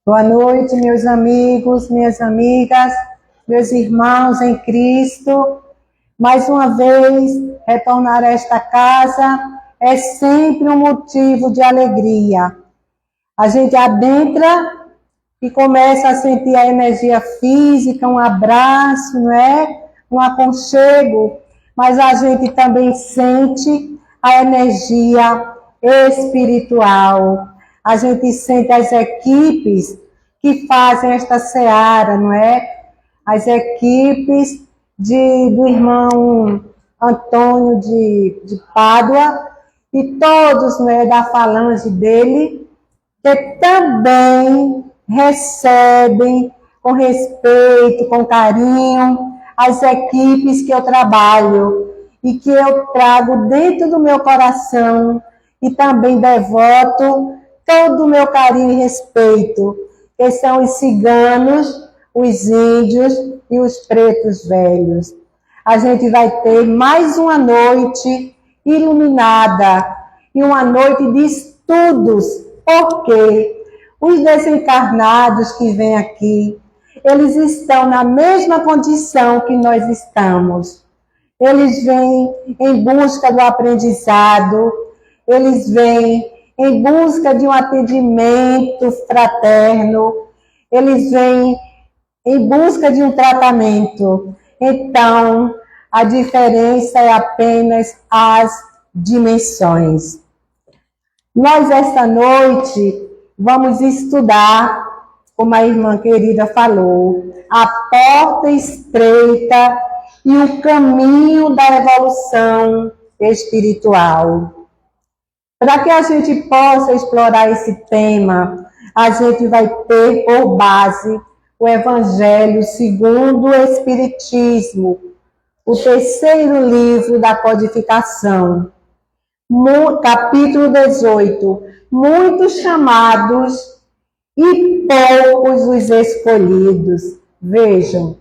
Boa noite, meus amigos, minhas amigas, meus irmãos em Cristo. Mais uma vez, retornar a esta casa é sempre um motivo de alegria. A gente adentra e começa a sentir a energia física, um abraço, não é? Um aconchego, mas a gente também sente a energia espiritual. A gente sente as equipes que fazem esta seara, não é? As equipes do irmão Antônio de Pádua e todos, não é, da falange dele, que também recebem com respeito, com carinho, as equipes que eu trabalho e que eu trago dentro do meu coração e também devoto todo o meu carinho e respeito, que são os ciganos, os índios e os pretos velhos. A gente vai ter mais uma noite iluminada e uma noite de estudos, porque os desencarnados que vêm aqui, eles estão na mesma condição que nós estamos. Eles vêm em busca do aprendizado, eles vêm em busca de um atendimento fraterno, eles vêm em busca de um tratamento. Então, a diferença é apenas as dimensões. Nós, esta noite, vamos estudar, como a irmã querida falou, a porta estreita e o caminho da evolução espiritual. Para que a gente possa explorar esse tema, a gente vai ter por base o Evangelho segundo o Espiritismo, o terceiro livro da codificação, capítulo 18, muitos chamados e poucos os escolhidos. Vejam,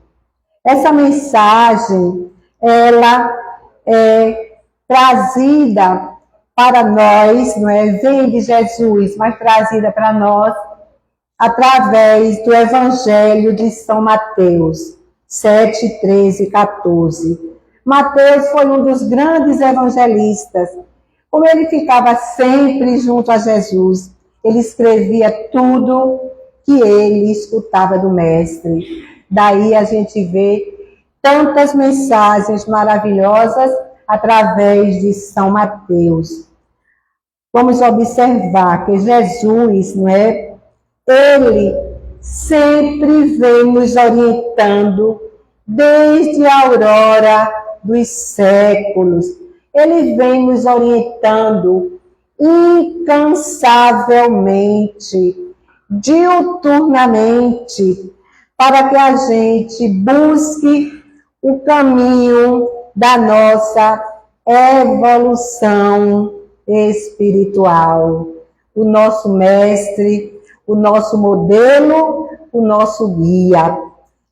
essa mensagem, ela é trazida para nós, não é? Vem de Jesus, mas trazida para nós através do Evangelho de São Mateus, 7, 13 e 14. Mateus foi um dos grandes evangelistas. Como ele ficava sempre junto a Jesus, ele escrevia tudo que ele escutava do Mestre. Daí a gente vê tantas mensagens maravilhosas através de São Mateus. Vamos observar que Jesus, não é? Ele sempre vem nos orientando desde a aurora dos séculos. Ele vem nos orientando incansavelmente, diuturnamente, para que a gente busque o caminho da nossa evolução espiritual. O nosso mestre, o nosso modelo, o nosso guia.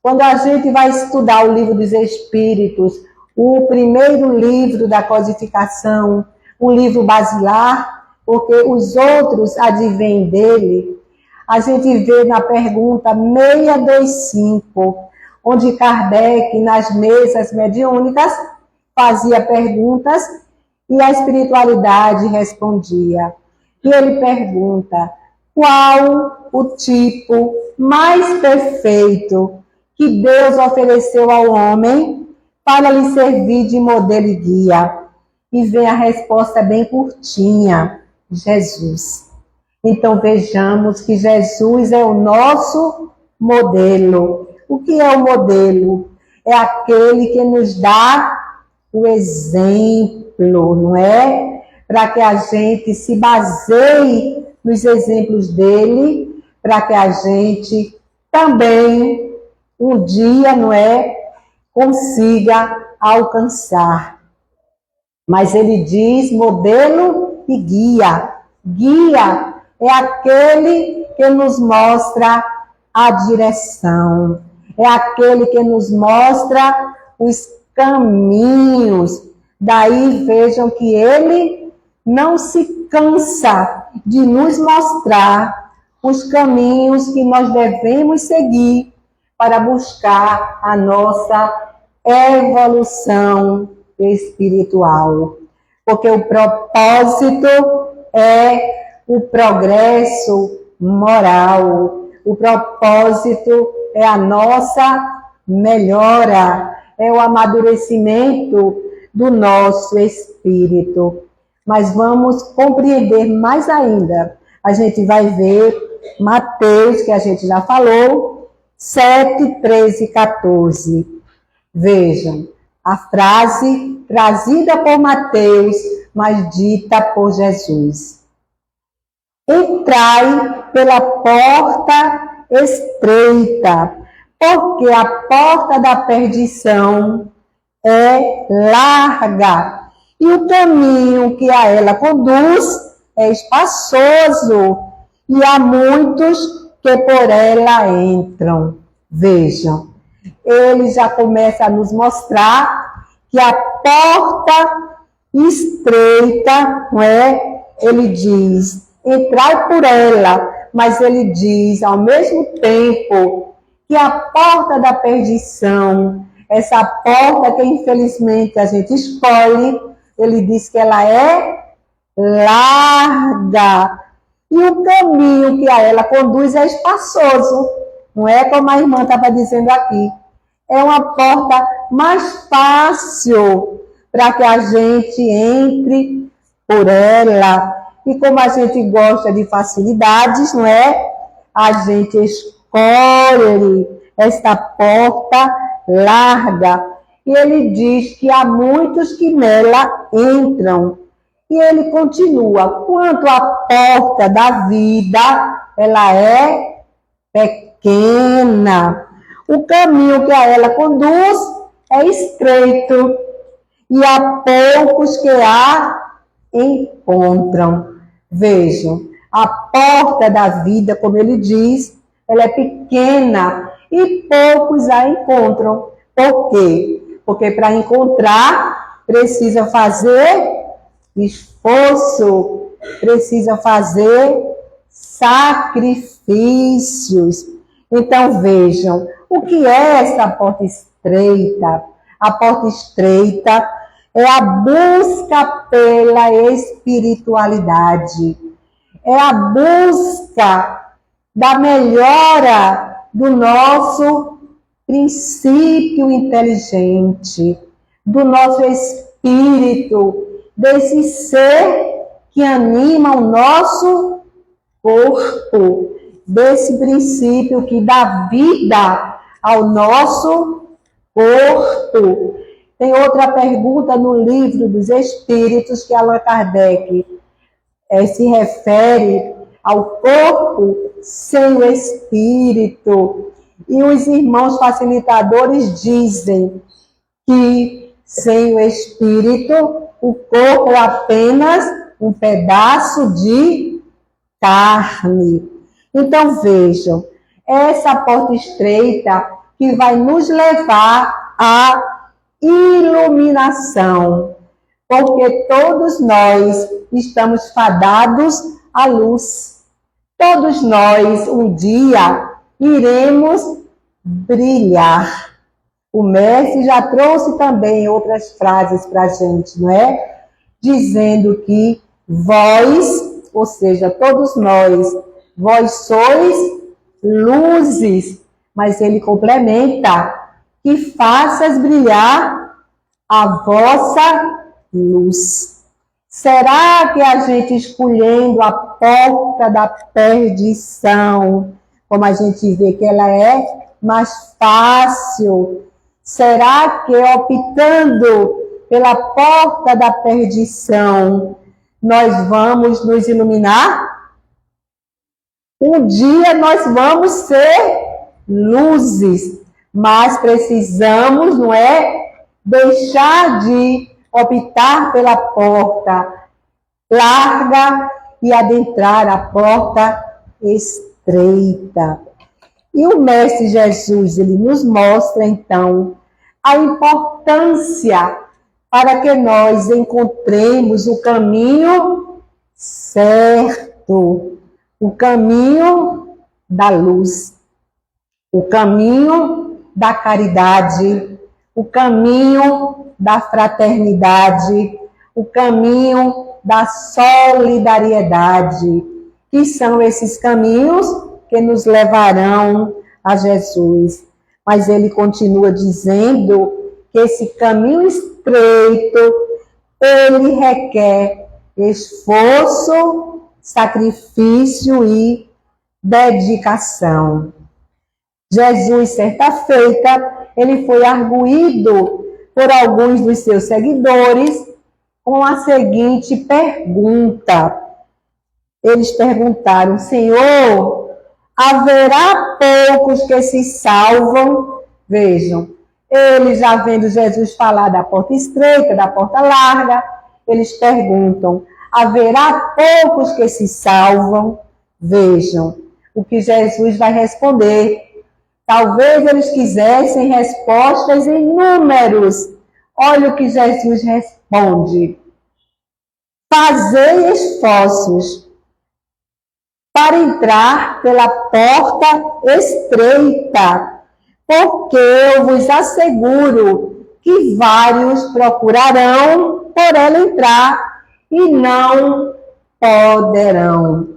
Quando a gente vai estudar o Livro dos Espíritos, o primeiro livro da codificação, um livro basilar, porque os outros advêm dele, a gente vê na pergunta 625, onde Kardec, nas mesas mediúnicas, fazia perguntas e a espiritualidade respondia. E ele pergunta: qual o tipo mais perfeito que Deus ofereceu ao homem para lhe servir de modelo e guia? E vem a resposta bem curtinha: Jesus. Então vejamos que Jesus é o nosso modelo. O que é o modelo? É aquele que nos dá o exemplo, não é? Para que a gente se baseie nos exemplos dele, para que a gente também, um dia, não é, consiga alcançar. Mas ele diz modelo e guia. Guia é aquele que nos mostra a direção, é aquele que nos mostra os caminhos. Daí vejam que ele não se cansa de nos mostrar os caminhos que nós devemos seguir para buscar a nossa evolução espiritual. Porque o propósito é o progresso moral, o propósito é a nossa melhora, é o amadurecimento do nosso espírito. Mas vamos compreender mais ainda. A gente vai ver Mateus, que a gente já falou, 7, 13 e 14. Vejam, a frase trazida por Mateus, mas dita por Jesus. Entrai pela porta estreita, porque a porta da perdição é larga, e o caminho que a ela conduz é espaçoso, e há muitos que por ela entram. Vejam, ele já começa a nos mostrar que a porta estreita, não é? Ele diz, entrai por ela, mas ele diz ao mesmo tempo que a porta da perdição, essa porta que infelizmente a gente escolhe, ele diz que ela é larga, e o caminho que a ela conduz é espaçoso, não é como a irmã estava dizendo aqui. É uma porta mais fácil para que a gente entre por ela. E como a gente gosta de facilidades, não é? A gente escolhe esta porta larga. E ele diz que há muitos que nela entram. E ele continua, quanto à porta da vida, ela é pequena. O caminho que a ela conduz é estreito, e há poucos que a encontram. Vejam, a porta da vida, como ele diz, ela é pequena e poucos a encontram. Por quê? Porque para encontrar precisa fazer esforço, precisa fazer sacrifícios. Então vejam, o que é essa porta estreita? A porta estreita é a busca pela espiritualidade, é a busca da melhora do nosso princípio inteligente, do nosso espírito, desse ser que anima o nosso corpo, desse princípio que dá vida ao nosso corpo. Tem outra pergunta no Livro dos Espíritos que Allan Kardec se refere ao corpo sem o espírito. E os irmãos facilitadores dizem que sem o espírito o corpo é apenas um pedaço de carne. Então vejam, essa porta estreita que vai nos levar à iluminação, porque todos nós estamos fadados à luz. Todos nós um dia iremos brilhar. O mestre já trouxe também outras frases para a gente, não é? Dizendo que vós, ou seja, todos nós, vós sois luzes, mas ele complementa, que faças brilhar a vossa luz. Será que a gente escolhendo a porta da perdição, como a gente vê que ela é mais fácil, será que optando pela porta da perdição, nós vamos nos iluminar? Um dia nós vamos ser luzes, mas precisamos, não é, deixar de optar pela porta larga e adentrar a porta estreita. E o Mestre Jesus, ele nos mostra, então, a importância para que nós encontremos o caminho certo, o caminho da luz, o caminho da caridade, o caminho da fraternidade, o caminho da solidariedade, que são esses caminhos que nos levarão a Jesus. Mas ele continua dizendo que esse caminho estreito, ele requer esforço, sacrifício e dedicação. Jesus, certa feita, ele foi arguído por alguns dos seus seguidores com a seguinte pergunta. Eles perguntaram: Senhor, haverá poucos que se salvam? Vejam, eles já vendo Jesus falar da porta estreita, da porta larga, eles perguntam: haverá poucos que se salvam? Vejam o que Jesus vai responder. Talvez eles quisessem respostas em números. Olha o que Jesus responde: fazei esforços para entrar pela porta estreita, porque eu vos asseguro que vários procurarão por ela entrar e não poderão.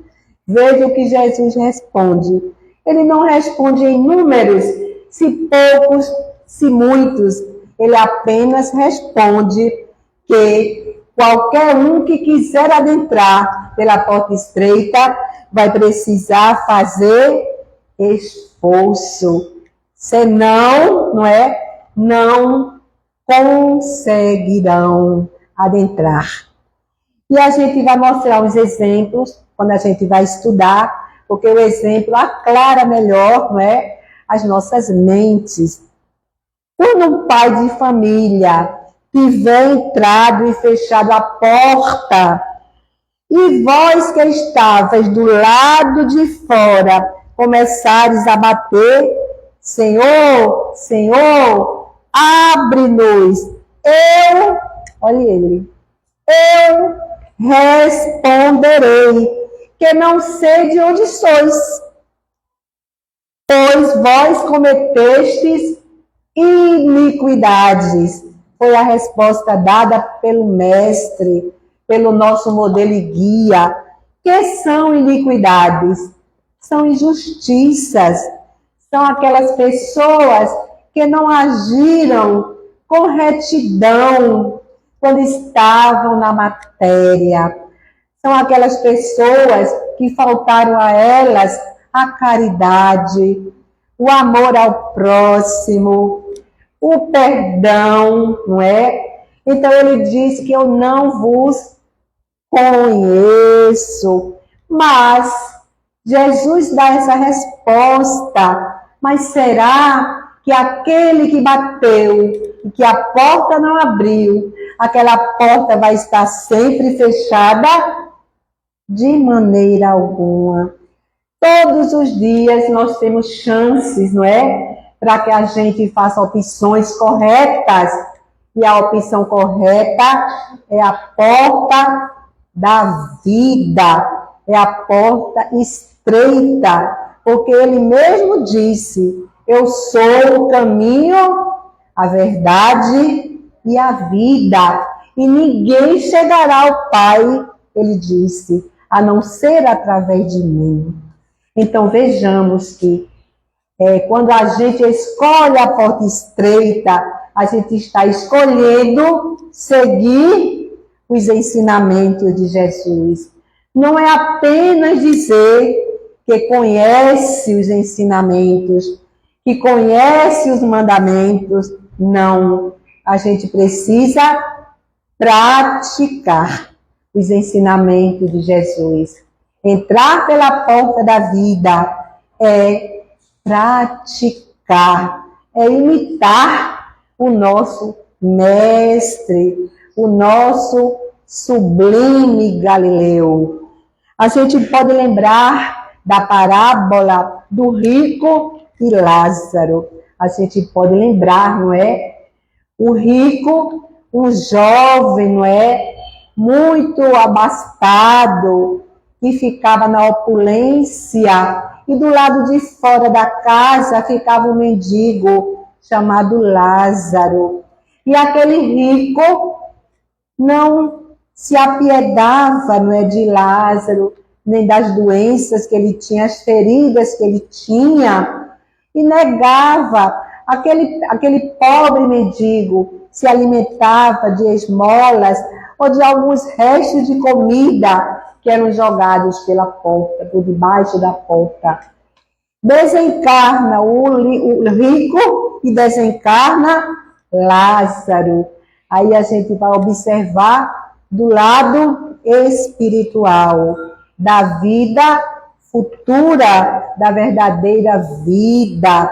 Veja o que Jesus responde. Ele não responde em números, se poucos, se muitos. Ele apenas responde que qualquer um que quiser adentrar pela porta estreita vai precisar fazer esforço. Senão, não conseguirão adentrar. E a gente vai mostrar os exemplos quando a gente vai estudar, porque o exemplo aclara melhor, as nossas mentes. Quando um pai de família tiver entrado e fechado a porta, e vós que estavais do lado de fora começares a bater: Senhor, Senhor, abre-nos. Eu responderei que não sei de onde sois, pois vós cometestes iniquidades. Foi a resposta dada pelo Mestre, pelo nosso modelo e guia. Que são iniquidades? São injustiças, são aquelas pessoas que não agiram com retidão quando estavam na matéria. São aquelas pessoas que faltaram a elas a caridade, o amor ao próximo, o perdão, não é? Então ele diz que eu não vos conheço. Mas Jesus dá essa resposta: mas será que aquele que bateu e que a porta não abriu, aquela porta vai estar sempre fechada? De maneira alguma. Todos os dias nós temos chances, para que a gente faça opções corretas. E a opção correta é a porta da vida, é a porta estreita, porque ele mesmo disse: eu sou o caminho, a verdade e a vida, e ninguém chegará ao Pai, ele disse, a não ser através de mim. Então vejamos que quando a gente escolhe a porta estreita, a gente está escolhendo seguir os ensinamentos de Jesus. Não é apenas dizer que conhece os ensinamentos, que conhece os mandamentos. Não, a gente precisa praticar os ensinamentos de Jesus. Entrar pela porta da vida é praticar, é imitar o nosso mestre, o nosso sublime Galileu. A gente pode lembrar da parábola do rico e Lázaro. A gente pode lembrar, o rico, um jovem, muito abastado, que ficava na opulência, e do lado de fora da casa ficava um mendigo chamado Lázaro. E aquele rico não se apiedava, não é, de Lázaro, nem das doenças que ele tinha, as feridas que ele tinha, e negava. Aquele pobre mendigo se alimentava de esmolas ou de alguns restos de comida que eram jogados pela porta, por debaixo da porta. Desencarna o rico e desencarna Lázaro. Aí a gente vai observar do lado espiritual, da vida futura, da verdadeira vida.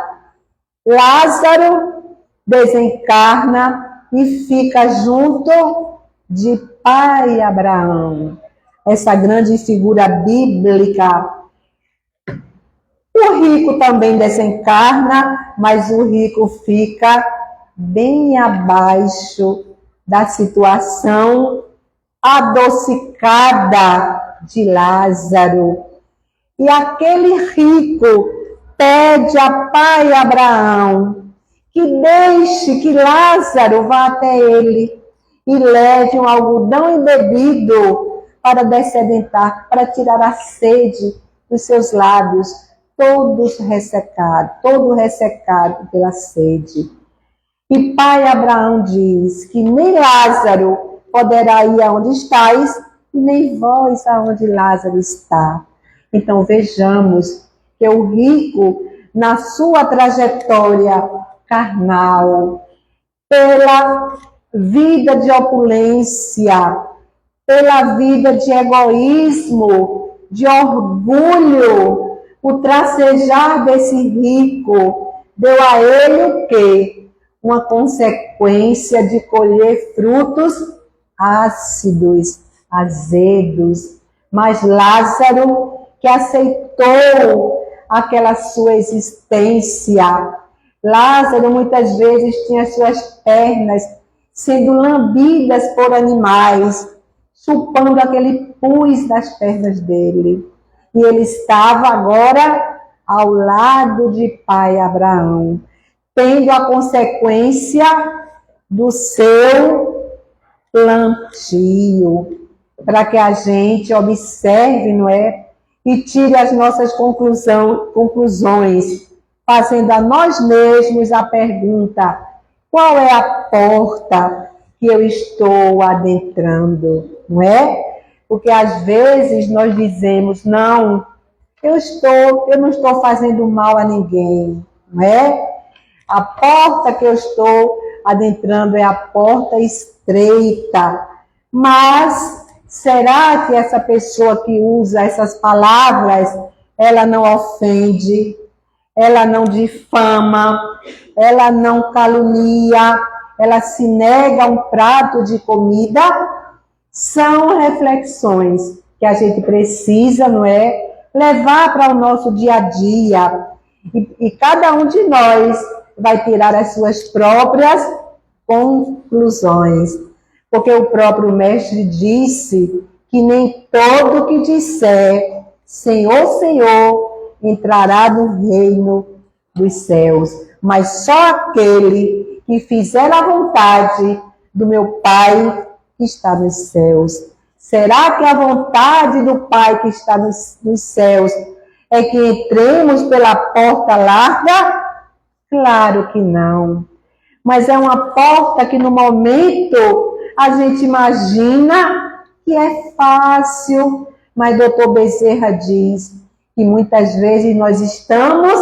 Lázaro desencarna e fica junto de Pai Abraão, essa grande figura bíblica. O rico também desencarna, mas o rico fica bem abaixo da situação adocicada de Lázaro. E aquele rico pede a Pai Abraão que deixe que Lázaro vá até ele e leve um algodão embebido para dessedentar, para tirar a sede dos seus lábios, todo ressecado pela sede. E Pai Abraão diz que nem Lázaro poderá ir aonde estáis, e nem vós aonde Lázaro está. Então vejamos que o rico, na sua trajetória carnal, pela vida de opulência, pela vida de egoísmo, de orgulho, o tracejar desse rico deu a ele o quê? Uma consequência de colher frutos ácidos, azedos. Mas Lázaro, que aceitou aquela sua existência, Lázaro muitas vezes tinha suas pernas sendo lambidas por animais, chupando aquele pus das pernas dele. E ele estava agora ao lado de Pai Abraão, tendo a consequência do seu plantio, para que a gente observe, não é? E tire as nossas conclusões, fazendo a nós mesmos a pergunta: qual é a porta que eu estou adentrando, não é? Porque às vezes nós dizemos: não, eu não estou fazendo mal a ninguém, não é? A porta que eu estou adentrando é a porta estreita. Mas será que essa pessoa que usa essas palavras, ela não ofende, ela não difama, ela não calunia, ela se nega a um prato de comida? São reflexões que a gente precisa, não é, levar para o nosso dia a dia. E cada um de nós vai tirar as suas próprias conclusões. Porque o próprio mestre disse que nem todo que disser Senhor, Senhor, entrará no reino dos céus, mas só aquele que fizer a vontade do meu Pai que está nos céus. Será que a vontade do Pai que está nos céus é que entremos pela porta larga? Claro que não. Mas é uma porta que no momento a gente imagina que é fácil, mas Dr. Bezerra diz que muitas vezes nós estamos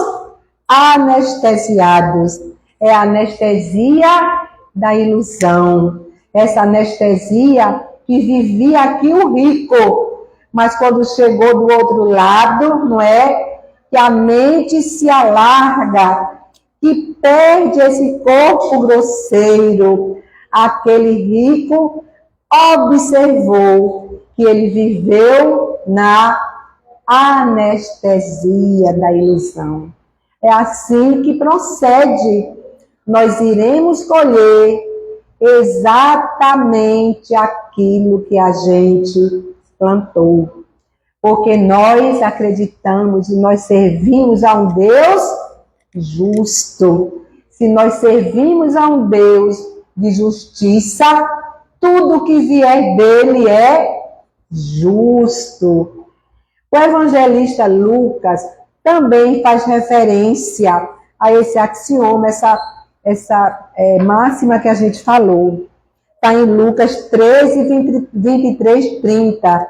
anestesiados. É a anestesia da ilusão. Essa anestesia que vivia aqui o rico, mas quando chegou do outro lado, não é? Que a mente se alarga, que perde esse corpo grosseiro. Aquele rico observou que ele viveu na anestesia da ilusão. É assim que procede. Nós iremos colher exatamente aquilo que a gente plantou. porque nós acreditamos e nós servimos a um Deus justo. Se nós servimos a um Deus de justiça, tudo que vier dele é justo. O evangelista Lucas também faz referência a esse axioma, essa máxima que a gente falou. Está em Lucas 13, 23, 30.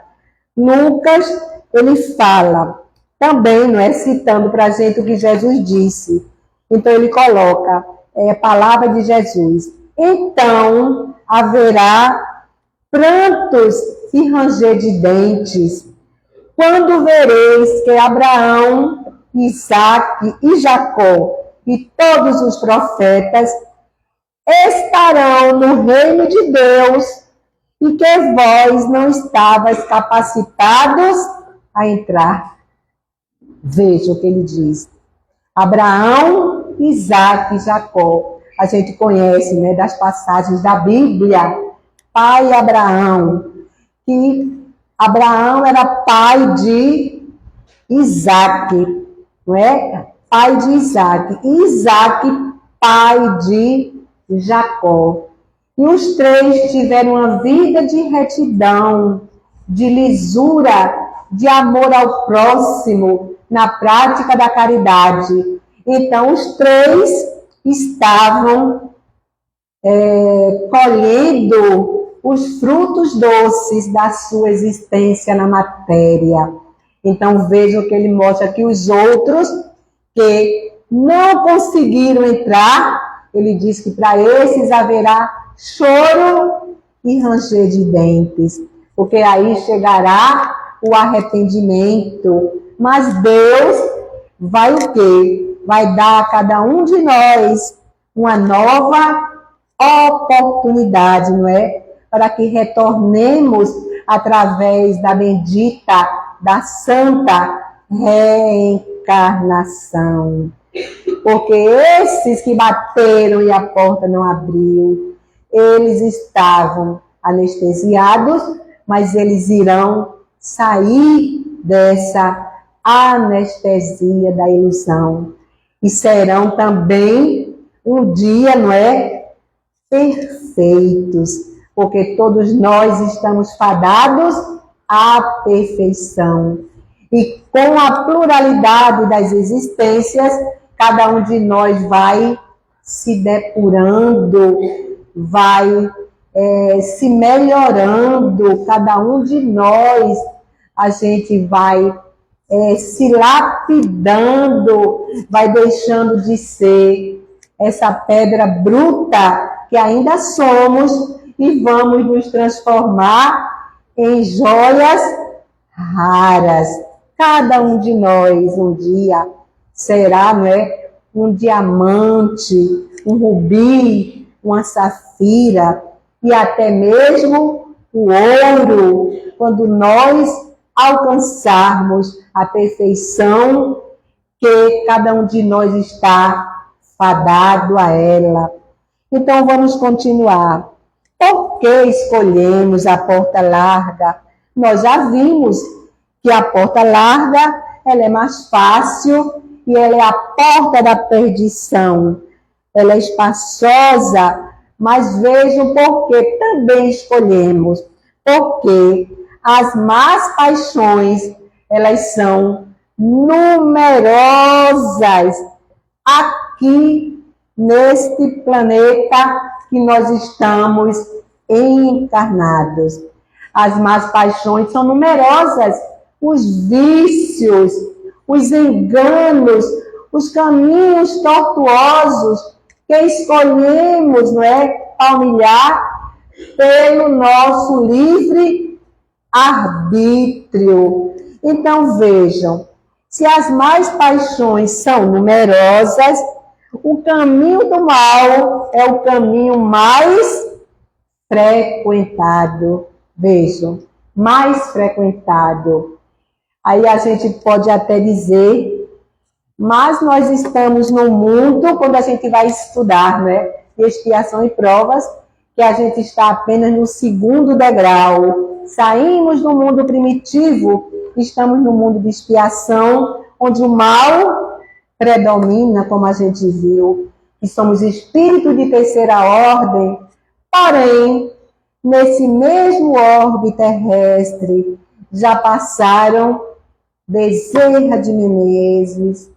Lucas, ele fala, também, não é, citando para a gente o que Jesus disse. Então, ele coloca a palavra de Jesus. Então, haverá prantos e ranger de dentes, quando vereis que Abraão, Isaque e Jacó e todos os profetas estarão no reino de Deus e que vós não estavais capacitados a entrar. Veja o que ele diz. Abraão, Isaque e Jacó. A gente conhece, né, das passagens da Bíblia. Pai Abraão, que Abraão era pai de Isaque, não é? Pai de Isaque. E Isaque, pai de Jacó. E os três tiveram uma vida de retidão, de lisura, de amor ao próximo, na prática da caridade. Então, os três estavam colhendo os frutos doces da sua existência na matéria. Então, vejam que ele mostra que os outros que não conseguiram entrar, ele diz que para esses haverá choro e ranger de dentes, porque aí chegará o arrependimento. Mas Deus vai o quê? Vai dar a cada um de nós uma nova oportunidade, não é? Para que retornemos através da bendita, da santa reencarnação. Porque esses que bateram e a porta não abriu, eles estavam anestesiados, mas eles irão sair dessa anestesia da ilusão. E serão também um dia, não é? Perfeitos. Porque todos nós estamos fadados à perfeição. E com a pluralidade das existências, cada um de nós vai se depurando, vai se melhorando, cada um de nós, a gente vai se lapidando, vai deixando de ser essa pedra bruta que ainda somos e vamos nos transformar em joias raras. Cada um de nós um dia será, não é, um diamante, um rubi, uma safira e até mesmo o ouro, quando nós alcançarmos a perfeição que cada um de nós está fadado a ela. Então vamos continuar. Por que escolhemos a porta larga? Nós já vimos que a porta larga ela é mais fácil e ela é a porta da perdição. Ela é espaçosa, mas vejam por que também escolhemos. Porque as más paixões, elas são numerosas aqui neste planeta que nós estamos encarnados. As más paixões são numerosas, os vícios, os enganos, os caminhos tortuosos que escolhemos, não é, palmilhar pelo nosso livre arbítrio. Então vejam, se as más paixões são numerosas, o caminho do mal é o caminho mais frequentado. Vejam, mais frequentado. Aí a gente pode até dizer, mas nós estamos no mundo, quando a gente vai estudar, né, expiação e provas, que a gente está apenas no segundo degrau. Saímos do mundo primitivo estamos no mundo de expiação, onde o mal predomina, como a gente viu, e somos espíritos de terceira ordem, porém, nesse mesmo orbe terrestre, já passaram Bezerra de Menezes,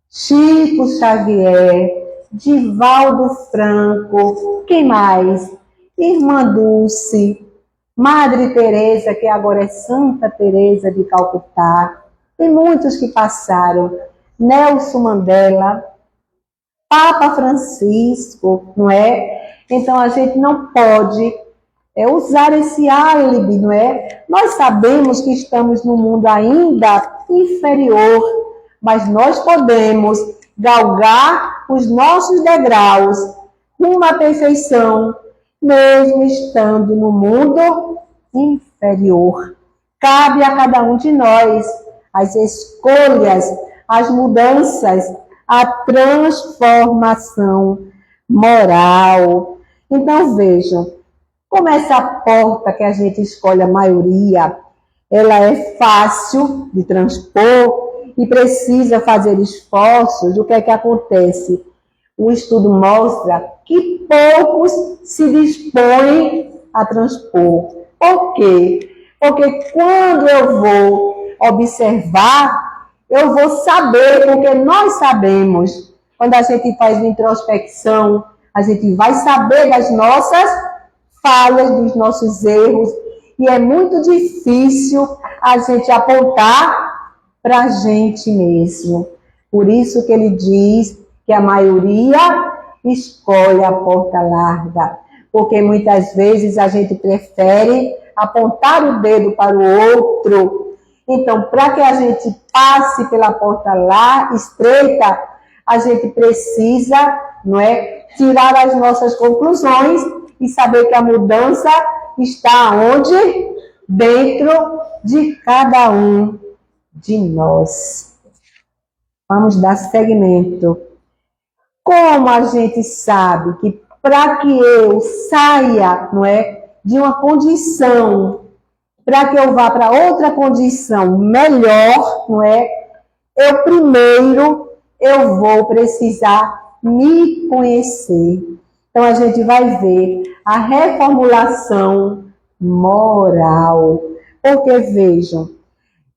Chico Xavier, Divaldo Franco, quem mais? Irmã Dulce, Madre Teresa, que agora é Santa Teresa de Calcutá. Tem muitos que passaram. Nelson Mandela, Papa Francisco, não é? Então a gente não pode usar esse álibi, não é? Nós sabemos que estamos num mundo ainda inferior, mas nós podemos galgar os nossos degraus rumo à perfeição, mesmo estando no mundo inferior. Cabe a cada um de nós as escolhas, as mudanças, a transformação moral. Então vejam, como essa porta que a gente escolhe a maioria, ela é fácil de transpor e precisa fazer esforços, o que é que acontece? O estudo mostra que poucos se dispõem a transpor. Por quê? Porque quando eu vou observar, eu vou saber, porque nós sabemos. Quando a gente faz introspecção, a gente vai saber das nossas falhas, dos nossos erros, e é muito difícil a gente apontar para a gente mesmo. Por isso que ele diz que a maioria escolhe a porta larga, porque muitas vezes a gente prefere apontar o dedo para o outro. Então, para que a gente passe pela porta lá estreita, a gente precisa, não é, tirar as nossas conclusões e saber que a mudança está onde? Dentro de cada um de nós. Vamos dar seguimento. Como a gente sabe que para que eu saia, não é, de uma condição, para que eu vá para outra condição melhor, não é? Eu vou precisar me conhecer. Então a gente vai ver a reformulação moral. Porque vejam,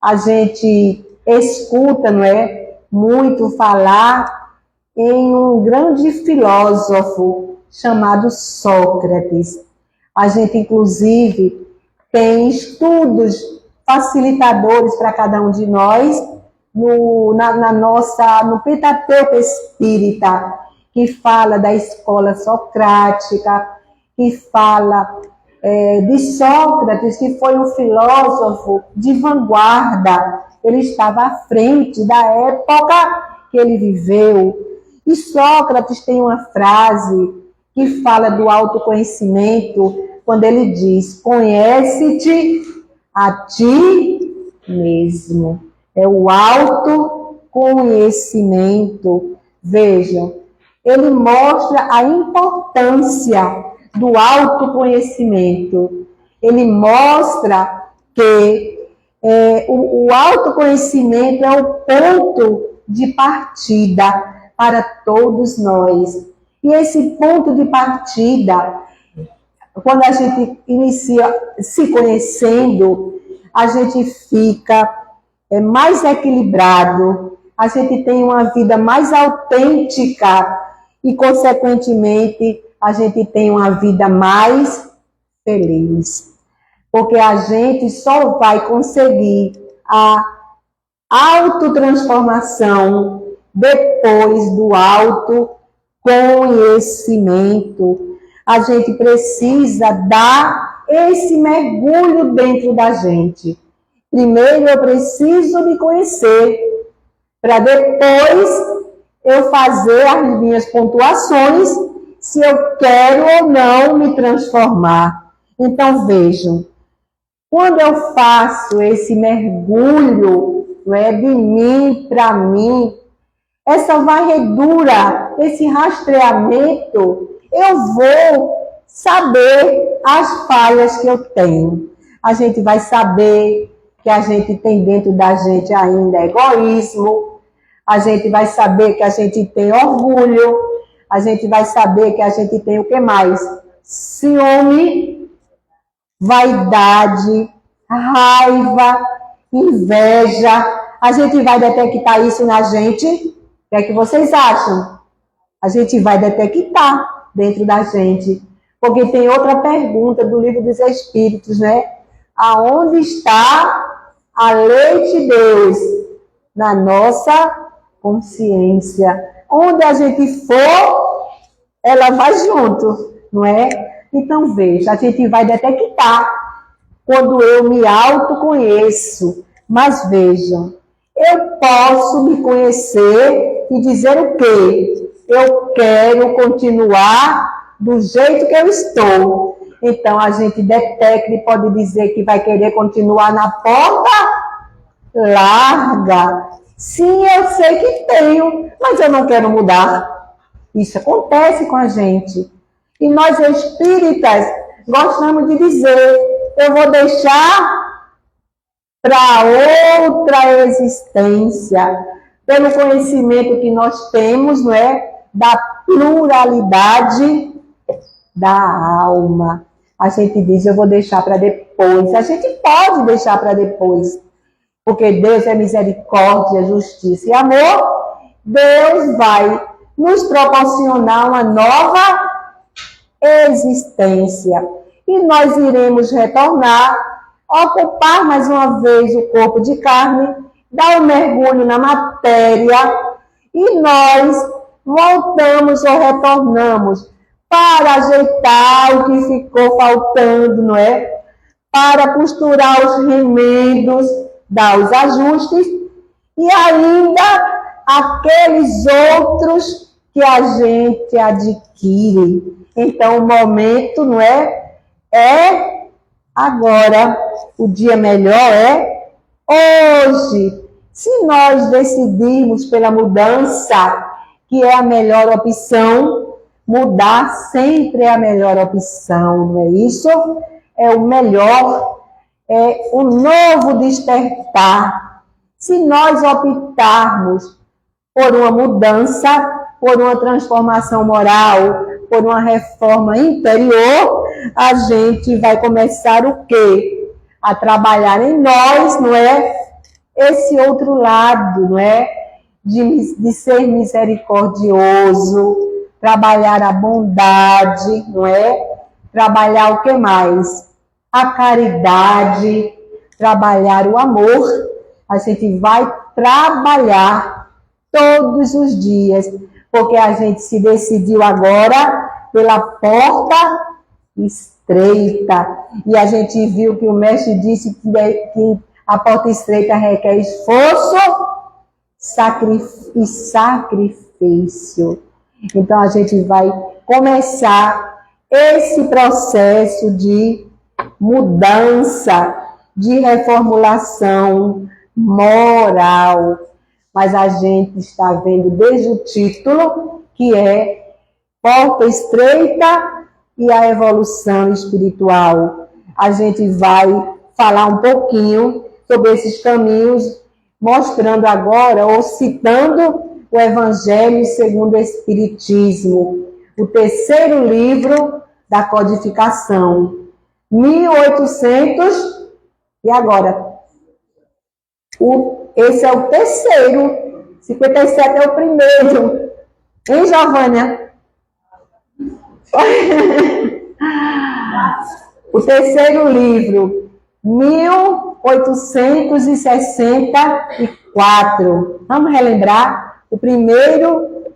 a gente escuta, não é, muito falar em um grande filósofo chamado Sócrates. A gente, inclusive, tem estudos facilitadores para cada um de nós no Pentateuco Espírita, que fala da escola socrática, que fala de Sócrates, que foi um filósofo de vanguarda. Ele estava à frente da época que ele viveu. E Sócrates tem uma frase que fala do autoconhecimento, quando ele diz: conhece-te a ti mesmo. É o autoconhecimento. Vejam, ele mostra a importância do autoconhecimento. Ele mostra que o autoconhecimento é o ponto de partida para todos nós. E esse ponto de partida, quando a gente inicia se conhecendo, a gente fica mais equilibrado, a gente tem uma vida mais autêntica e, consequentemente, a gente tem uma vida mais feliz. Porque a gente só vai conseguir a autotransformação depois do autoconhecimento. A gente precisa dar esse mergulho dentro da gente. Primeiro eu preciso me conhecer, para depois eu fazer as minhas pontuações se eu quero ou não me transformar. Então vejam, quando eu faço esse mergulho, não é, de mim para mim, essa varredura, esse rastreamento, eu vou saber as falhas que eu tenho. A gente vai saber que a gente tem dentro da gente ainda egoísmo, a gente vai saber que a gente tem orgulho, a gente vai saber que a gente tem o que mais? Ciúme, vaidade, raiva, inveja. A gente vai detectar isso na gente? O que é que vocês acham? A gente vai detectar dentro da gente. Porque tem outra pergunta do Livro dos Espíritos, né? Aonde está a lei de Deus? Na nossa consciência. Onde a gente for, ela vai junto, não é? Então, veja, a gente vai detectar quando eu me autoconheço. Mas vejam, eu posso me conhecer e dizer o quê? Eu quero continuar do jeito que eu estou. Então, a gente detecta e pode dizer que vai querer continuar na porta larga. Sim, eu sei que tenho, mas eu não quero mudar. Isso acontece com a gente. E nós espíritas gostamos de dizer, eu vou deixar para outra existência, pelo conhecimento que nós temos, não é? Da pluralidade da alma. A gente diz, eu vou deixar para depois. A gente pode deixar para depois, porque Deus é misericórdia, justiça e amor. Deus vai nos proporcionar uma nova existência. E nós iremos retornar, ocupar mais uma vez o corpo de carne, dar um mergulho na matéria, e nós voltamos ou retornamos para ajeitar o que ficou faltando, não é? Para costurar os remendos, dar os ajustes, e ainda aqueles outros que a gente adquire. Então, o momento, não é? É agora. O dia melhor é hoje. Se nós decidirmos pela mudança, que é a melhor opção, mudar sempre é a melhor opção, não é isso? É o melhor, é o novo despertar. Se nós optarmos por uma mudança, por uma transformação moral, por uma reforma interior, a gente vai começar o quê? A trabalhar em nós, não é? Esse outro lado, não é? De ser misericordioso, trabalhar a bondade, não é? Trabalhar o que mais? A caridade, trabalhar o amor. A gente vai trabalhar todos os dias, porque a gente se decidiu agora pela porta estreita. E a gente viu que o mestre disse que a porta estreita requer esforço e sacrifício. Então, a gente vai começar esse processo de mudança, de reformulação moral. Mas a gente está vendo desde o título, que é Porta Estreita e a Evolução Espiritual. A gente vai falar um pouquinho sobre esses caminhos, mostrando agora, ou citando o Evangelho segundo o Espiritismo, o terceiro livro da codificação, 1800, e agora? Esse é o terceiro, 57 é o primeiro, hein, Giovânia? O terceiro livro, 1864. Vamos relembrar? O primeiro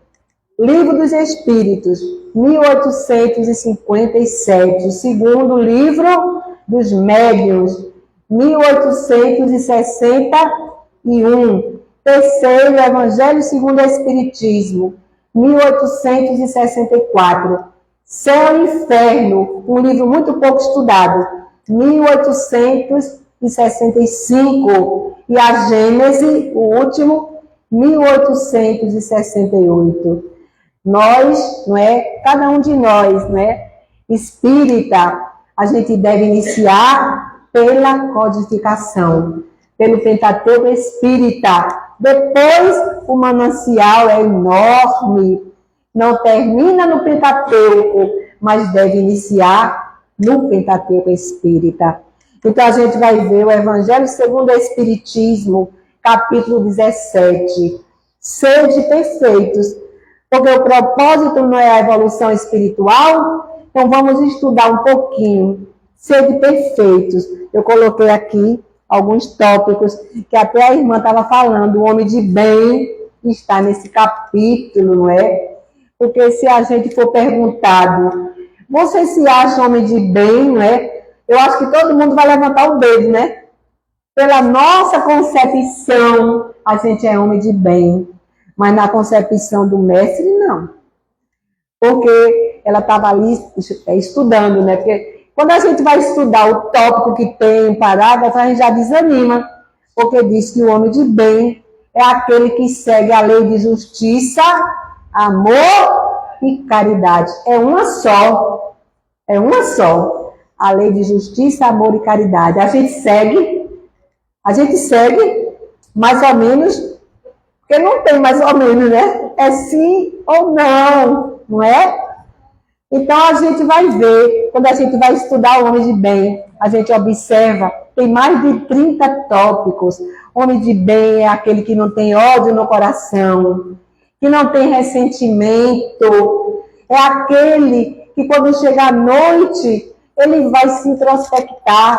livro dos Espíritos, 1857. O segundo livro dos Médiuns, 1861. Terceiro, Evangelho segundo o Espiritismo, 1864. Céu e Inferno, um livro muito pouco estudado, 1865. E a Gênese, o último, 1868. Nós, não é? Cada um de nós, não é? Espírita, a gente deve iniciar pela codificação. pelo Pentateuco Espírita. Depois, o manancial é enorme. Não termina no Pentateuco, mas deve iniciar no Pentateuco Espírita. Então, a gente vai ver o Evangelho segundo o Espiritismo, capítulo 17. Sede perfeitos, porque o propósito não é a evolução espiritual. Então, vamos estudar um pouquinho. Sede perfeitos. Eu coloquei aqui alguns tópicos que até a irmã estava falando. O homem de bem está nesse capítulo, não é? Porque se a gente for perguntado, você se acha homem de bem, não é? Eu acho que todo mundo vai levantar o dedo, né? Pela nossa concepção, a gente é homem de bem. Mas na concepção do mestre, não. Porque ela estava ali estudando, né? Porque quando a gente vai estudar o tópico que tem, um parágrafo, a gente já desanima. Porque diz que o homem de bem é aquele que segue a lei de justiça, amor e caridade. É uma só. É uma só. A lei de justiça, amor e caridade. A gente segue mais ou menos, porque não tem mais ou menos, né? É sim ou não, não é? Então a gente vai ver, quando a gente vai estudar o homem de bem, a gente observa, tem mais de 30 tópicos. Homem de bem é aquele que não tem ódio no coração, que não tem ressentimento, é aquele que quando chega à noite, ele vai se introspectar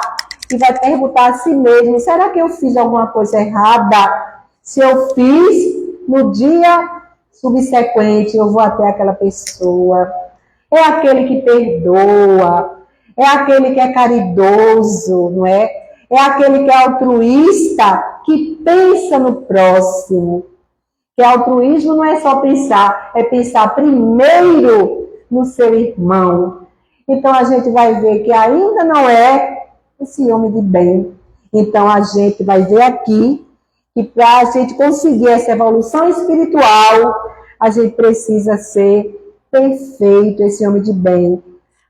e vai perguntar a si mesmo, será que eu fiz alguma coisa errada? Se eu fiz, no dia subsequente eu vou até aquela pessoa. É aquele que perdoa, é aquele que é caridoso, não é? É aquele que é altruísta, que pensa no próximo. Que altruísmo não é só pensar, é pensar primeiro no seu irmão. Então a gente vai ver que ainda não é esse homem de bem. Então a gente vai ver aqui que para a gente conseguir essa evolução espiritual, a gente precisa ser perfeito, esse homem de bem.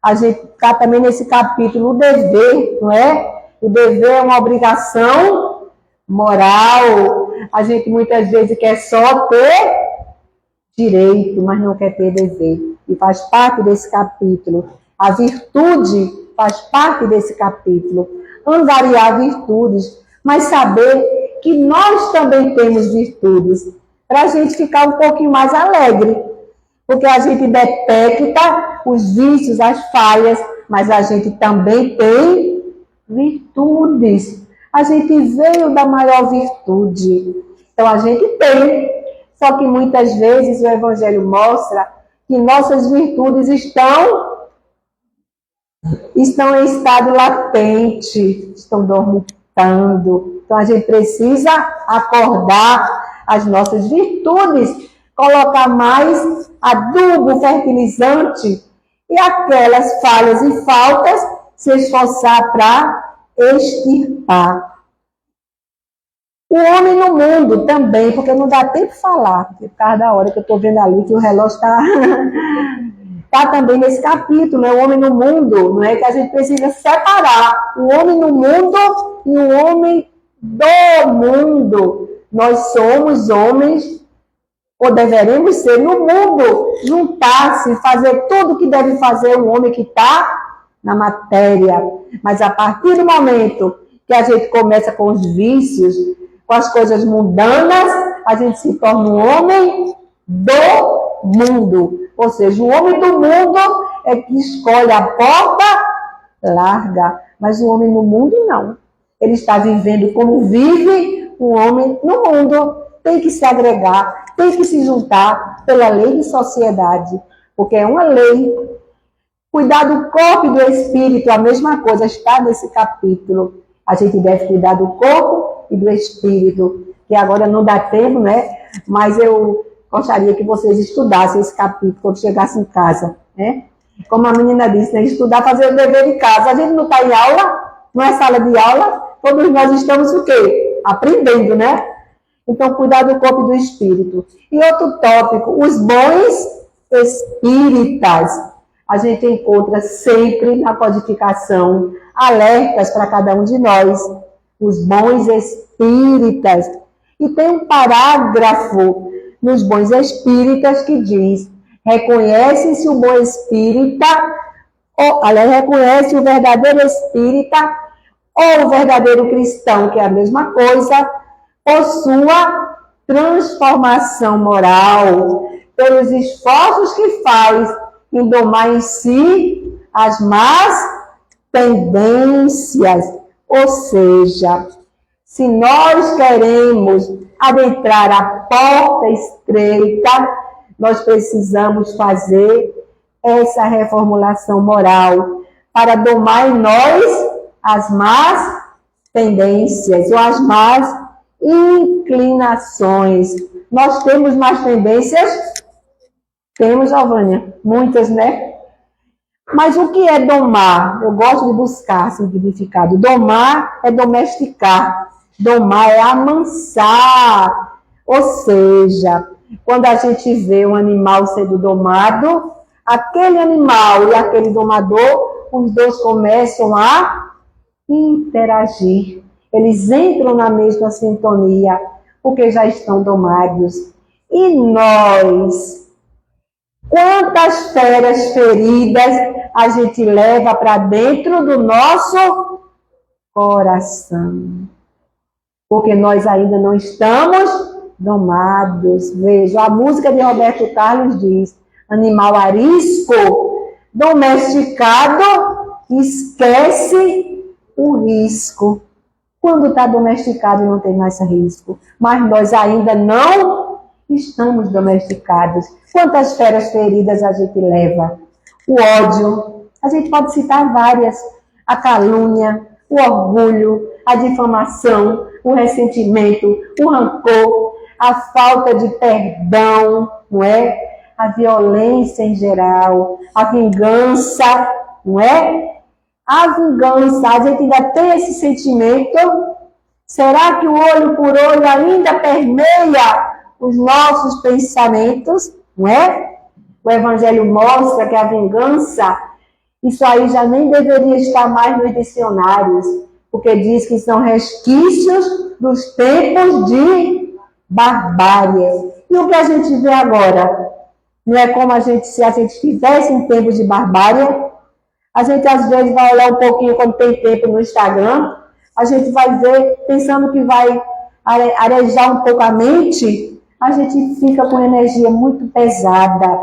A gente está também nesse capítulo, o dever, não é? O dever é uma obrigação moral. A gente muitas vezes quer só ter direito, mas não quer ter dever. E faz parte desse capítulo. A virtude faz parte desse capítulo. Angariar virtudes, mas saber que nós também temos virtudes, para a gente ficar um pouquinho mais alegre. Porque a gente detecta os vícios, as falhas, mas a gente também tem virtudes. A gente veio da maior virtude. Então a gente tem. Só que muitas vezes o Evangelho mostra que nossas virtudes estão em estado latente, estão dormitando. Então a gente precisa acordar as nossas virtudes, colocar mais adubo, fertilizante e aquelas falhas e faltas se esforçar para extirpar. O homem no mundo também, porque não dá tempo de falar, porque por causa da hora que eu estou vendo ali que o relógio está também nesse capítulo, né? O homem no mundo, não é que a gente precisa separar o homem no mundo e o homem do mundo. Nós somos homens, ou deveremos ser no mundo, juntar-se, fazer tudo o que deve fazer um homem que está na matéria. Mas a partir do momento que a gente começa com os vícios, com as coisas mundanas, a gente se torna um homem do mundo. Ou seja, o homem do mundo é que escolhe a porta larga, mas o homem no mundo não. Ele está vivendo como vive o homem no mundo. Tem que se agregar, tem que se juntar pela lei de sociedade, porque é uma lei. Cuidar do corpo e do espírito, a mesma coisa, está nesse capítulo. A gente deve cuidar do corpo e do espírito, que agora não dá tempo, né? Mas eu gostaria que vocês estudassem esse capítulo quando chegassem em casa, né? Como a menina disse, né? Estudar, fazer o dever de casa. A gente não está em aula, não é sala de aula, todos nós estamos o quê? Aprendendo, né? Então, cuidar do corpo e do espírito. E outro tópico, os bons espíritas. A gente encontra sempre na codificação alertas para cada um de nós. Os bons espíritas. espíritas. E tem um parágrafo nos Bons Espíritas que diz: reconhece-se o bom espírita, reconhece o verdadeiro espírita ou o verdadeiro cristão, que é a mesma coisa, por sua transformação moral, pelos esforços que faz em domar em si as más tendências. Ou seja, se nós queremos adentrar a porta estreita, nós precisamos fazer essa reformulação moral para domar em nós as más tendências ou as más inclinações. Nós temos más tendências? Temos, Giovânia, muitas, né? Mas o que é domar? Eu gosto de buscar significado. Domar é domesticar. Domar é amansar. Ou seja, quando a gente vê um animal sendo domado, aquele animal e aquele domador, os dois começam a interagir. Eles entram na mesma sintonia, porque já estão domados. E nós, quantas feras feridas a gente leva para dentro do nosso coração? Porque nós ainda não estamos domados. Veja, a música de Roberto Carlos diz: animal arisco, domesticado, esquece o risco. Quando está domesticado não tem mais risco. Mas nós ainda não estamos domesticados. Quantas feras feridas a gente leva? O ódio, a gente pode citar várias. A calúnia, o orgulho, a difamação, o ressentimento, o rancor, a falta de perdão, não é? A violência em geral, a vingança, não é? A vingança, a gente ainda tem esse sentimento? Será que o olho por olho ainda permeia os nossos pensamentos? Não é? O Evangelho mostra que a vingança, isso aí já nem deveria estar mais nos dicionários, porque diz que são resquícios dos tempos de barbárie. E o que a gente vê agora? Não é como se a gente estivesse em tempos de barbárie? A gente às vezes vai olhar um pouquinho quando tem tempo no Instagram, a gente vai ver, pensando que vai arejar um pouco a mente, a gente fica com energia muito pesada,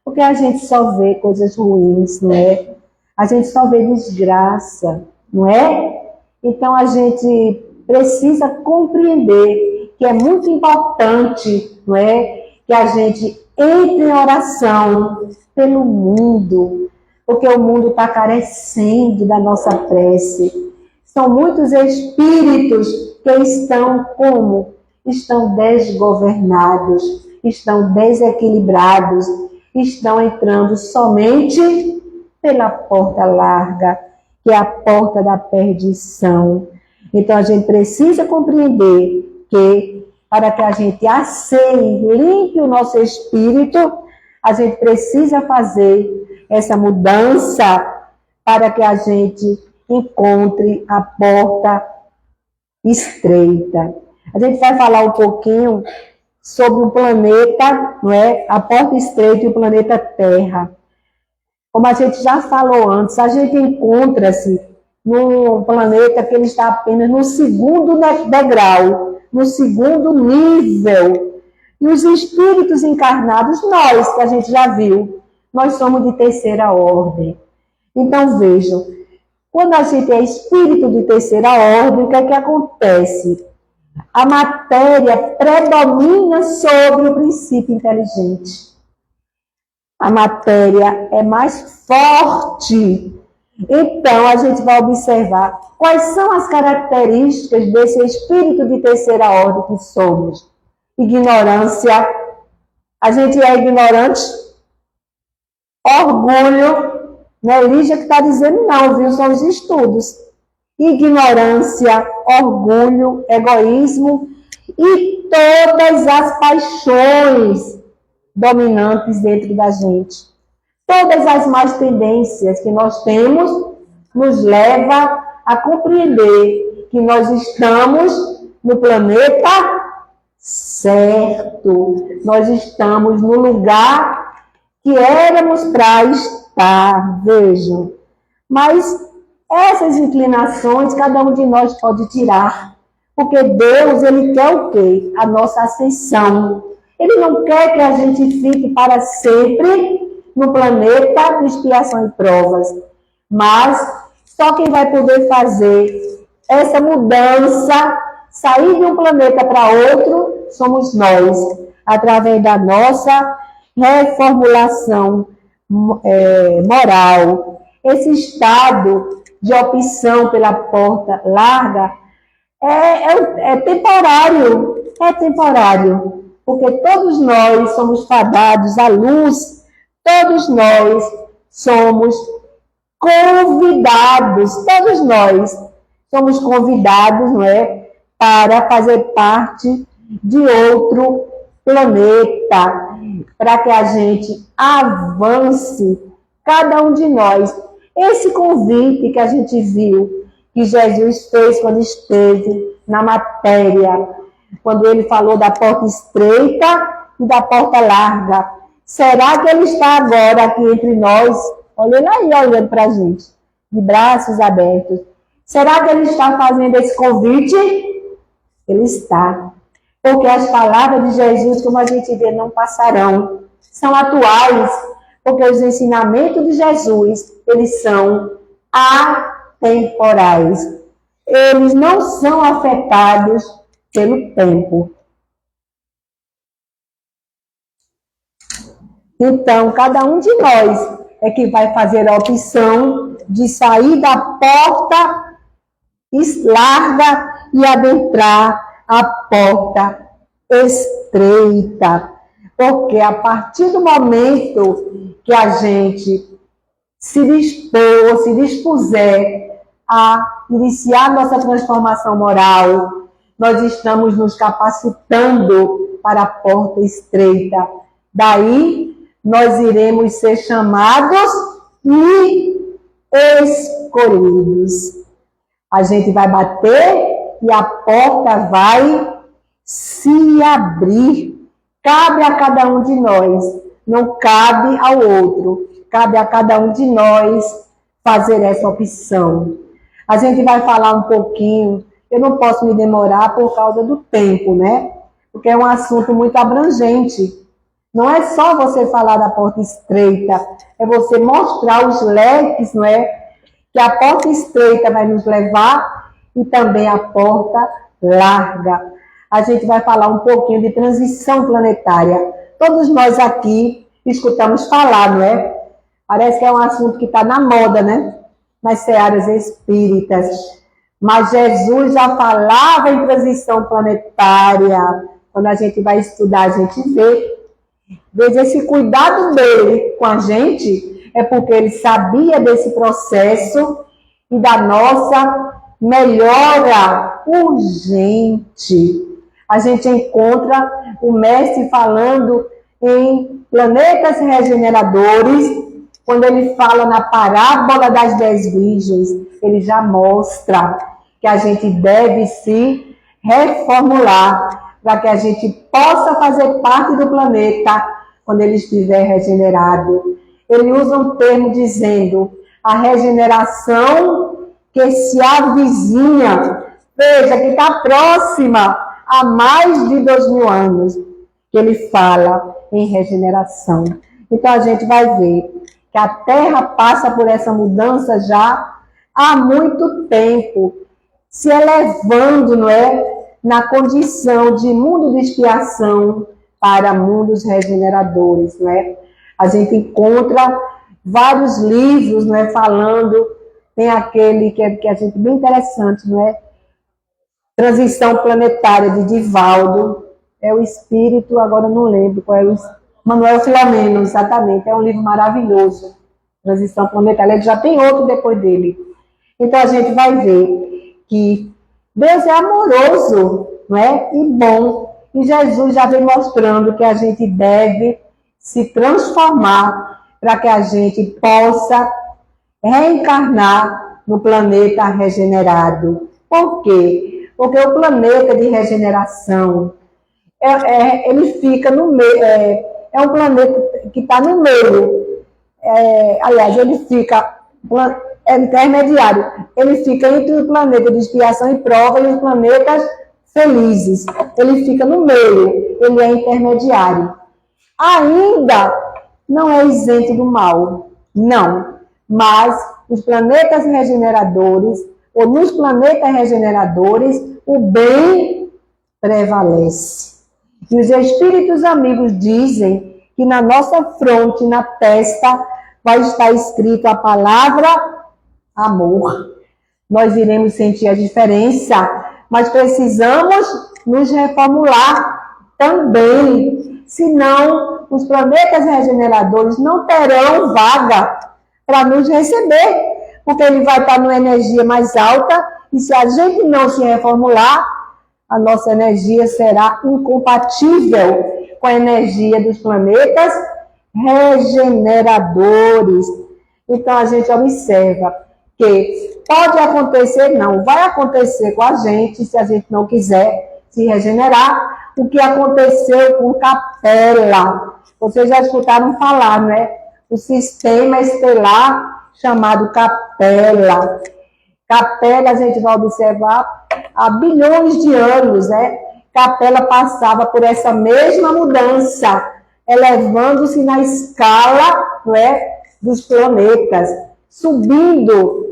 porque a gente só vê coisas ruins, não é? A gente só vê desgraça, não é? Então a gente precisa compreender que é muito importante, não é? Que a gente entre em oração pelo mundo, porque o mundo está carecendo da nossa prece. São muitos espíritos que estão como? Estão desgovernados, estão desequilibrados, estão entrando somente pela porta larga, que é a porta da perdição. Então a gente precisa compreender que para que a gente asseie, limpe o nosso espírito, a gente precisa fazer essa mudança para que a gente encontre a porta estreita. A gente vai falar um pouquinho sobre o planeta, não é? A porta estreita e o planeta Terra. Como a gente já falou antes, a gente encontra-se num planeta que ele está apenas no segundo degrau, no segundo nível. E os espíritos encarnados, nós, que a gente já viu, nós somos de terceira ordem. Então, vejam, quando a gente é espírito de terceira ordem, o que é que acontece? A matéria predomina sobre o princípio inteligente. A matéria é mais forte. Então, a gente vai observar quais são as características desse espírito de terceira ordem que somos. Ignorância. A gente é ignorante. Orgulho. Não é Lígia que está dizendo não, viu? São os estudos. Ignorância, orgulho, egoísmo e todas as paixões dominantes dentro da gente. Todas as más tendências que nós temos nos leva a compreender que nós estamos no planeta certo. Nós estamos no lugar que éramos para estar, vejam. Mas essas inclinações cada um de nós pode tirar. Porque Deus, Ele quer o quê? A nossa ascensão. Ele não quer que a gente fique para sempre no planeta de expiação e provas. Mas só quem vai poder fazer essa mudança, sair de um planeta para outro, somos nós, através da nossa reformulação moral. Esse estado de opção pela porta larga é temporário, porque todos nós somos fadados à luz, todos nós somos convidados, não é, para fazer parte de outro planeta, para que a gente avance, cada um de nós. Esse convite que a gente viu, que Jesus fez quando esteve na matéria, quando ele falou da porta estreita e da porta larga. Será que ele está agora aqui entre nós? Olha ele aí, olhando para a gente, de braços abertos. Será que ele está fazendo esse convite? Ele está. Porque as palavras de Jesus, como a gente vê, não passarão. São atuais. Porque os ensinamentos de Jesus, eles são atemporais. Eles não são afetados pelo tempo. Então, cada um de nós é que vai fazer a opção de sair da porta larga e adentrar a porta estreita. Porque a partir do momento que a gente se dispuser a iniciar nossa transformação moral, nós estamos nos capacitando para a porta estreita. Daí, nós iremos ser chamados e escolhidos. A gente vai bater e a porta vai se abrir. Cabe a cada um de nós, não cabe ao outro. Cabe a cada um de nós fazer essa opção. A gente vai falar um pouquinho, eu não posso me demorar por causa do tempo, né? Porque é um assunto muito abrangente. Não é só você falar da porta estreita, é você mostrar os leques, não é? Que a porta estreita vai nos levar e também a porta larga. A gente vai falar um pouquinho de transição planetária. Todos nós aqui escutamos falar, não é? Parece que é um assunto que está na moda, né? Nas searas espíritas. Mas Jesus já falava em transição planetária. Quando a gente vai estudar, a gente vê. Veja, esse cuidado dele com a gente é porque ele sabia desse processo e da nossa melhora urgente. A gente encontra o mestre falando em planetas regeneradores. Quando ele fala na parábola das 10 virgens, ele já mostra que a gente deve se reformular para que a gente possa fazer parte do planeta quando ele estiver regenerado. Ele usa um termo dizendo a regeneração que se avizinha, veja, que está próxima há mais de 2000 anos, que ele fala em regeneração. Então a gente vai ver que a Terra passa por essa mudança já há muito tempo, se elevando, não é, na condição de mundo de expiação para mundos regeneradores, não é? A gente encontra vários livros, não é, falando, tem aquele que a gente bem interessante, não é? Transição Planetária, de Divaldo, é o espírito, agora não lembro qual é o Manuel Filomeno, exatamente, é um livro maravilhoso, Transição Planetária, ele já tem outro depois dele. Então a gente vai ver que Deus é amoroso, não é? E bom, e Jesus já vem mostrando que a gente deve se transformar para que a gente possa reencarnar no planeta regenerado. Por quê? Porque o planeta de regeneração, ele fica no meio, é um planeta que está no meio. Aliás, ele fica, é intermediário, ele fica entre o planeta de expiação e prova e os planetas felizes. Ele fica no meio, ele é intermediário. Ainda não é isento do mal, não. Mas os planetas regeneradores, ou nos planetas regeneradores, o bem prevalece. E os espíritos amigos dizem que na nossa fronte, na testa, vai estar escrito a palavra amor. Nós iremos sentir a diferença, mas precisamos nos reformular também. Senão, os planetas regeneradores não terão vaga para nos receber, porque ele vai estar numa energia mais alta, e se a gente não se reformular, a nossa energia será incompatível com a energia dos planetas regeneradores. Então, a gente observa que pode acontecer, não, vai acontecer com a gente, se a gente não quiser se regenerar, o que aconteceu com Capela. Vocês já escutaram falar, né? O sistema estelar chamado Capela. Capela, a gente vai observar, há bilhões de anos, né? Capela passava por essa mesma mudança, elevando-se na escala, não é, dos planetas, subindo.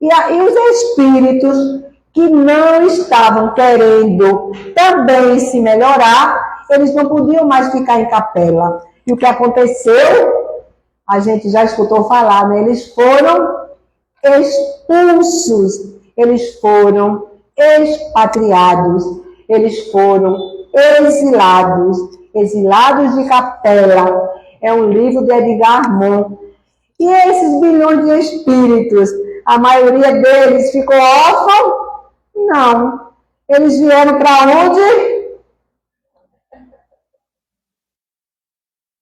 E aí os espíritos que não estavam querendo também se melhorar, eles não podiam mais ficar em Capela. E o que aconteceu? A gente já escutou falar, né? Eles foram expulsos, eles foram expatriados, eles foram exilados de Capela. É um livro de Edgar Morin. E esses bilhões de espíritos, a maioria deles ficou órfão? Não. Eles vieram para onde?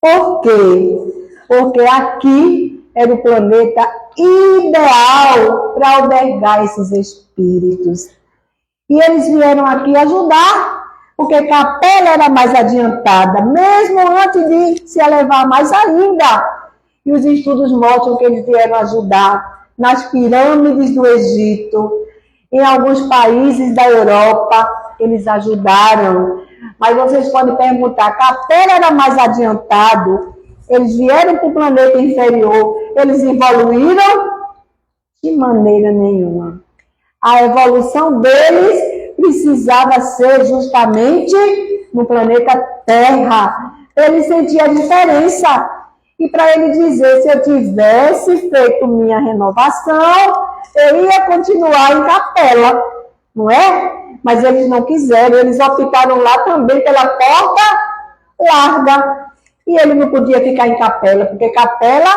Por quê? Porque aqui era o planeta ideal para albergar esses espíritos. E eles vieram aqui ajudar, porque Capela era mais adiantada, mesmo antes de se elevar mais ainda. E os estudos mostram que eles vieram ajudar nas pirâmides do Egito, em alguns países da Europa, eles ajudaram. Mas vocês podem perguntar, Capela era mais adiantado, eles vieram para o planeta inferior, eles evoluíram? De maneira nenhuma. A evolução deles precisava ser justamente no planeta Terra. Ele sentia a diferença. E para ele dizer, se eu tivesse feito minha renovação, eu ia continuar em Capela, não é? Mas eles não quiseram, eles optaram lá também pela porta larga. E ele não podia ficar em Capela, porque Capela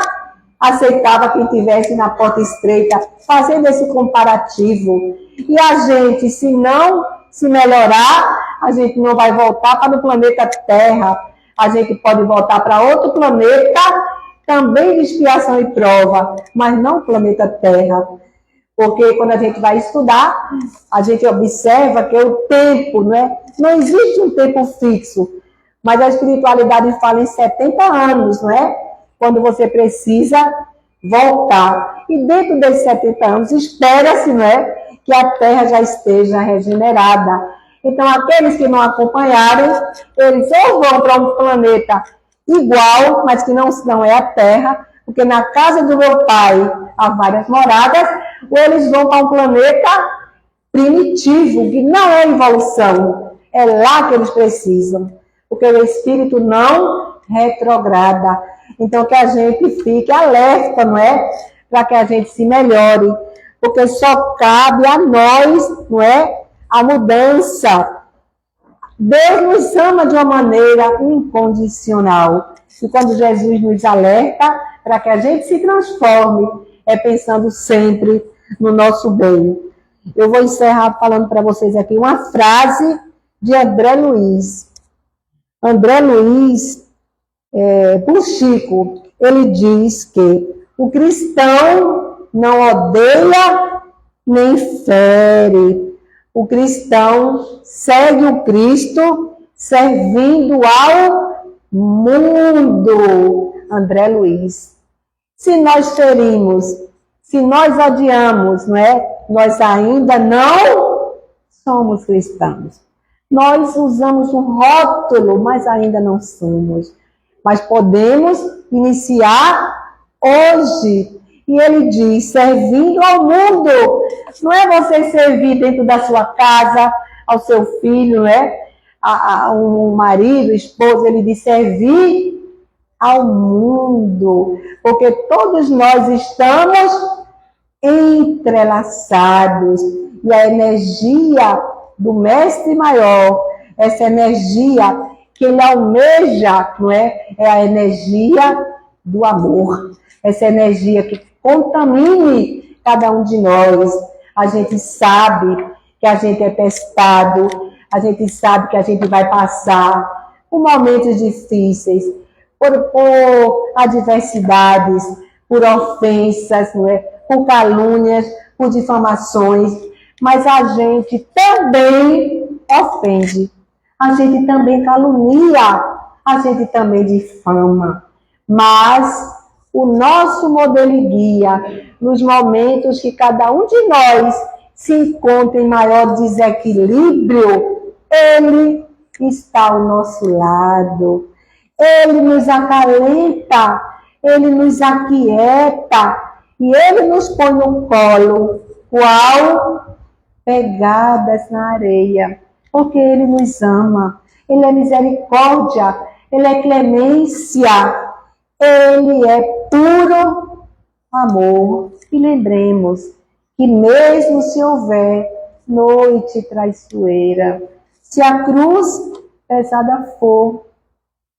aceitava quem estivesse na porta estreita, fazendo esse comparativo. E a gente, se não se melhorar, a gente não vai voltar para o planeta Terra. A gente pode voltar para outro planeta, também de expiação e prova, mas não o planeta Terra. Porque quando a gente vai estudar, a gente observa que o tempo, não existe um tempo fixo, mas a espiritualidade fala em 70 anos, não é? Quando você precisa voltar. E dentro desses 70 anos, espera-se, não é, que a Terra já esteja regenerada. Então, aqueles que não acompanharam, eles ou vão para um planeta igual, mas que não é a Terra, porque na casa do meu pai há várias moradas, ou eles vão para um planeta primitivo, que não é evolução. É lá que eles precisam, porque o espírito não retrograda. Então, que a gente fique alerta, não é? Para que a gente se melhore, porque só cabe a nós, não é? A mudança. Deus nos ama de uma maneira incondicional. E quando Jesus nos alerta para que a gente se transforme, é pensando sempre no nosso bem. Eu vou encerrar falando para vocês aqui uma frase de André Luiz. André Luiz, por Chico, ele diz que o cristão não odeia nem fere. O cristão segue o Cristo servindo ao mundo. André Luiz. Se nós ferimos, se nós odiamos, não é? Nós ainda não somos cristãos. Nós usamos um rótulo, mas ainda não somos. Mas podemos iniciar hoje. E ele diz, servindo ao mundo. Não é você servir dentro da sua casa, ao seu filho, não é? A um marido, esposa, ele diz servir ao mundo. Porque todos nós estamos entrelaçados. E a energia do Mestre Maior, essa energia que ele almeja, não é? É a energia do amor. Essa energia que contamine cada um de nós. A gente sabe que a gente é testado, a gente sabe que a gente vai passar por momentos difíceis, por adversidades, por ofensas, não é? Por calúnias, por difamações, mas a gente também ofende, a gente também calunia, a gente também difama, mas o nosso modelo e guia, nos momentos que cada um de nós se encontra em maior desequilíbrio, ele está ao nosso lado. Ele nos acalenta, ele nos aquieta e ele nos põe no colo, qual pegadas na areia, porque ele nos ama, ele é misericórdia, ele é clemência, ele é puro amor. E lembremos que mesmo se houver noite traiçoeira, se a cruz pesada for,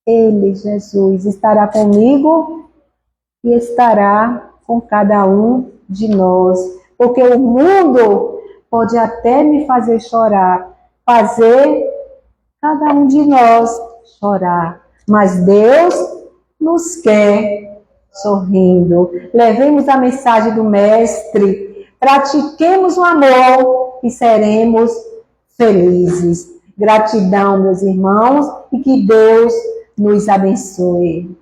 ele, Jesus, estará comigo e estará com cada um de nós. Porque o mundo pode até me fazer chorar, fazer cada um de nós chorar. Mas Deus nos quer sorrindo. Levemos a mensagem do Mestre, pratiquemos o amor e seremos felizes. Gratidão, meus irmãos, e que Deus nos abençoe.